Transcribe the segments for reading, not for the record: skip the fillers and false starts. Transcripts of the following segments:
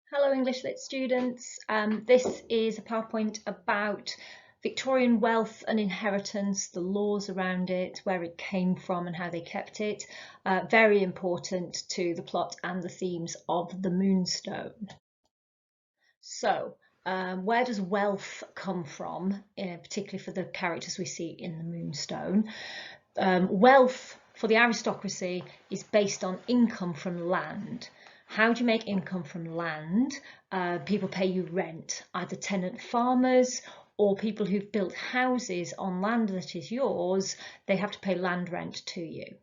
Hello English Lit students. This is a PowerPoint about Victorian wealth and inheritance, the laws around it, where it came from and how they kept it. Very important to the plot and the themes of the Moonstone. So, where does wealth come from, particularly for the characters we see in the Moonstone? Wealth for the aristocracy is based on income from land. How do you make income from land? People pay you rent, either tenant farmers or people who've built houses on land that is yours, they have to pay land rent to you.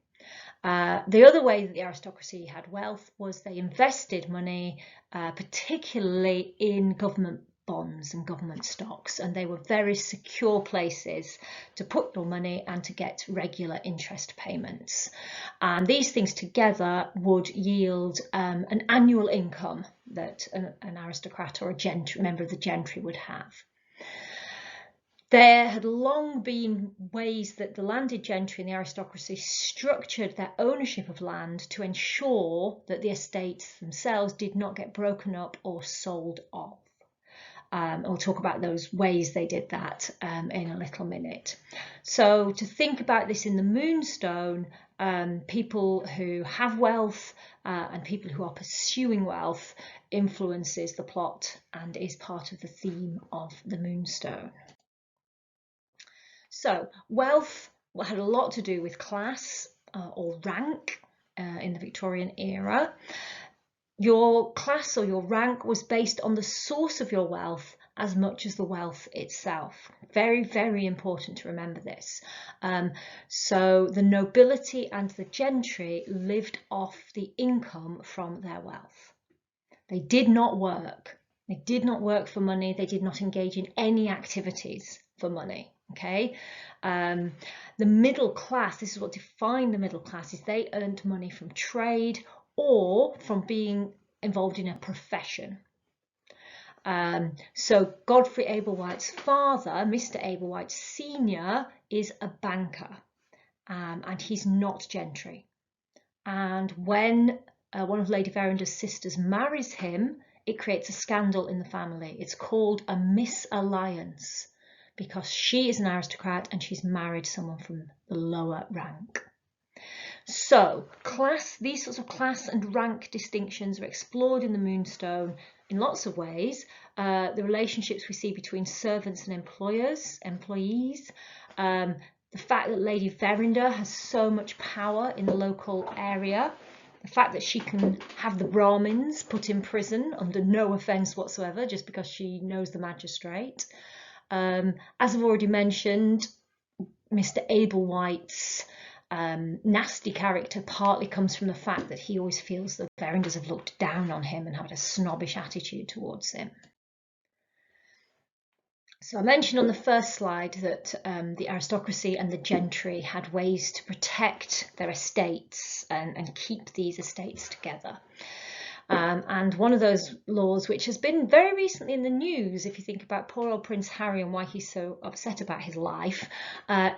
The other way that the aristocracy had wealth was they invested money, particularly in government bonds and government stocks, and they were very secure places to put your money and to get regular interest payments. And these things together would yield an annual income that an aristocrat or a member of the gentry would have. There had long been ways that the landed gentry and the aristocracy structured their ownership of land to ensure that the estates themselves did not get broken up or sold off. I'll talk about those ways they did that in a little minute. So to think about this in the Moonstone, people who have wealth and people who are pursuing wealth influences the plot and is part of the theme of the Moonstone. So wealth had a lot to do with class or rank in the Victorian era. Your class or your rank was based on the source of your wealth as much as the wealth itself. Very, very important to remember this. So the nobility and the gentry lived off the income from their wealth. They did not work. They did not work for money. They did not engage in any activities for money. Okay, the middle class, this is what defined the middle class, is they earned money from trade or from being involved in a profession. So Godfrey Ablewhite's father, Mr. Ablewhite Senior, is a banker, and he's not gentry. And when one of Lady Verinder's sisters marries him, it creates a scandal in the family. It's called a misalliance because she is an aristocrat and she's married someone from the lower rank. So these sorts of class and rank distinctions are explored in the Moonstone in lots of ways. The relationships we see between servants and employees, the fact that Lady Verinder has so much power in the local area, the fact that she can have the Brahmins put in prison under no offence whatsoever just because she knows the magistrate. As I've already mentioned, Mr. Ablewhite's nasty character partly comes from the fact that he always feels that Verinders have looked down on him and had a snobbish attitude towards him. So I mentioned on the first slide that the aristocracy and the gentry had ways to protect their estates and keep these estates together. And one of those laws, which has been very recently in the news, if you think about poor old Prince Harry and why he's so upset about his life,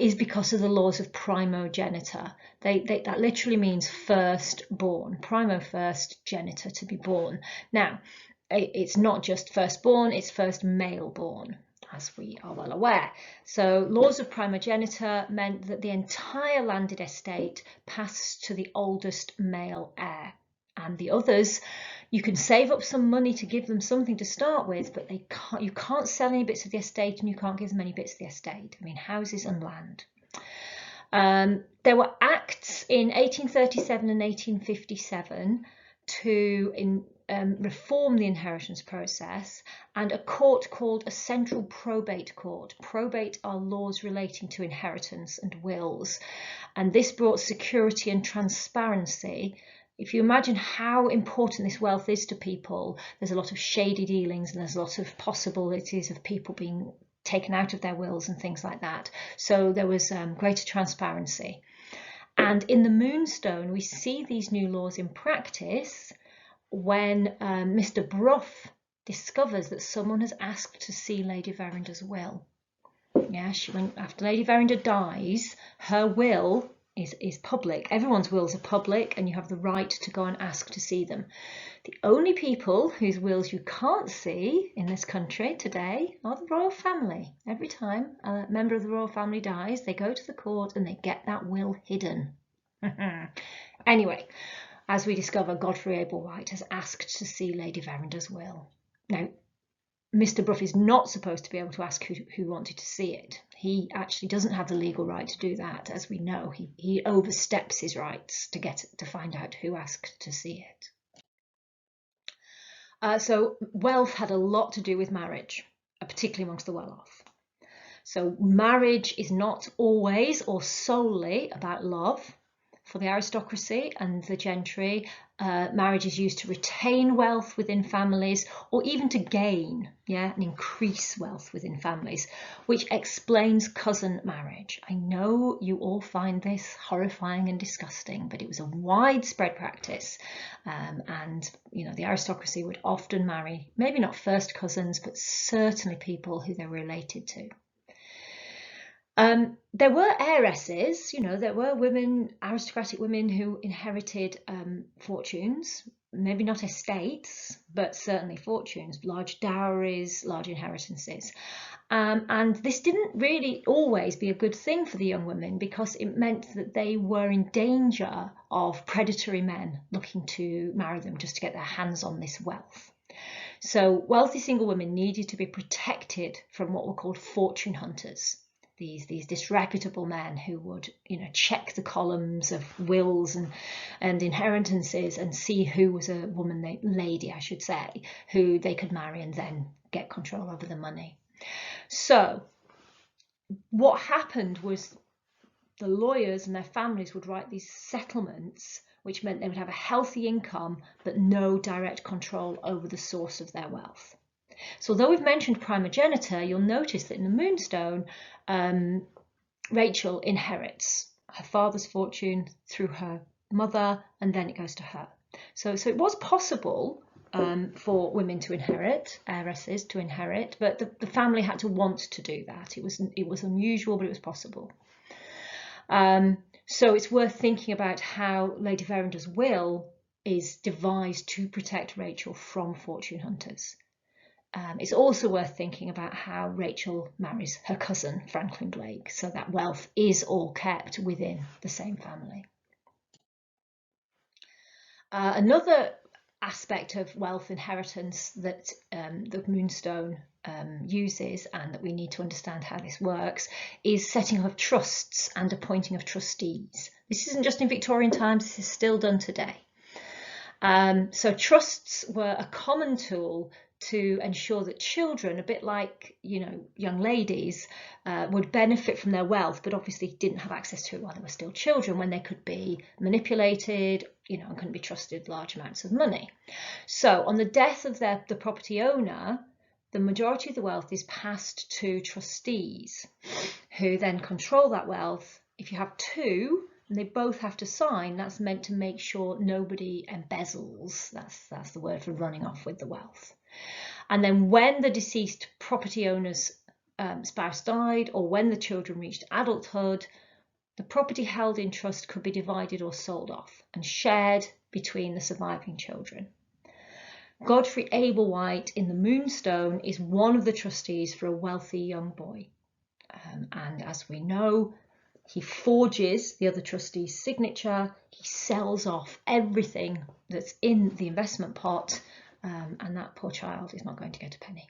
is because of the laws of primogeniture. That literally means firstborn. Primo, first, genitor, to be born. Now, it's not just firstborn, it's first male born, as we are well aware. So laws of primogeniture meant that the entire landed estate passed to the oldest male heir. And the others, you can save up some money to give them something to start with, but you can't sell any bits of the estate and you can't give them any bits of the estate. I mean, houses and land. There were acts in 1837 and 1857 to reform the inheritance process, and a court called a central probate court. Probate are laws relating to inheritance and wills, and this brought security and transparency. If you imagine how important this wealth is to people, there's a lot of shady dealings and there's a lot of possibilities of people being taken out of their wills and things like that. So there was greater transparency. And in the Moonstone, we see these new laws in practice when Mr. Brough discovers that someone has asked to see Lady Verinder's will. Yeah, after Lady Verinder dies, her will is public. Everyone's wills are public, and you have the right to go and ask to see them. The only people whose wills you can't see in this country today are the royal family. Every time a member of the royal family dies, they go to the court and they get that will hidden. Anyway, as we discover, Godfrey Ablewhite has asked to see Lady Verander's will. Now, Mr. Brough is not supposed to be able to ask who wanted to see it. He actually doesn't have the legal right to do that, as we know. He oversteps his rights to find out who asked to see it. So wealth had a lot to do with marriage, particularly amongst the well-off. So marriage is not always or solely about love. For the aristocracy and the gentry, marriage is used to retain wealth within families, or even to gain, and increase wealth within families, which explains cousin marriage. I know you all find this horrifying and disgusting, but it was a widespread practice, and the aristocracy would often marry, maybe not first cousins, but certainly people who they were related to. There were heiresses, there were women, aristocratic women who inherited fortunes, maybe not estates, but certainly fortunes, large dowries, large inheritances. And this didn't really always be a good thing for the young women, because it meant that they were in danger of predatory men looking to marry them just to get their hands on this wealth. So wealthy single women needed to be protected from what were called fortune hunters. These disreputable men who would, check the columns of wills and inheritances and see who was a lady, I should say, who they could marry and then get control over the money. So what happened was the lawyers and their families would write these settlements, which meant they would have a healthy income but no direct control over the source of their wealth. So although we've mentioned primogeniture, you'll notice that in the Moonstone, Rachel inherits her father's fortune through her mother, and then it goes to her. So it was possible for women to inherit, heiresses to inherit, but the family had to want to do that. It was unusual, but it was possible. So it's worth thinking about how Lady Verander's will is devised to protect Rachel from fortune hunters. It's also worth thinking about how Rachel marries her cousin, Franklin Blake, so that wealth is all kept within the same family. Another aspect of wealth inheritance that the Moonstone uses, and that we need to understand how this works, is setting up trusts and appointing of trustees. This isn't just in Victorian times, this is still done today. So trusts were a common tool to ensure that children, a bit like young ladies, would benefit from their wealth, but obviously didn't have access to it while they were still children, when they could be manipulated, and couldn't be trusted large amounts of money. So on the death of the property owner, the majority of the wealth is passed to trustees, who then control that wealth. If you have two and they both have to sign, that's meant to make sure nobody embezzles. That's the word for running off with the wealth. And then when the deceased property owner's spouse died, or when the children reached adulthood, the property held in trust could be divided or sold off and shared between the surviving children. Godfrey Ablewhite in the Moonstone is one of the trustees for a wealthy young boy. And as we know, he forges the other trustee's signature, he sells off everything that's in the investment pot, and that poor child is not going to get a penny.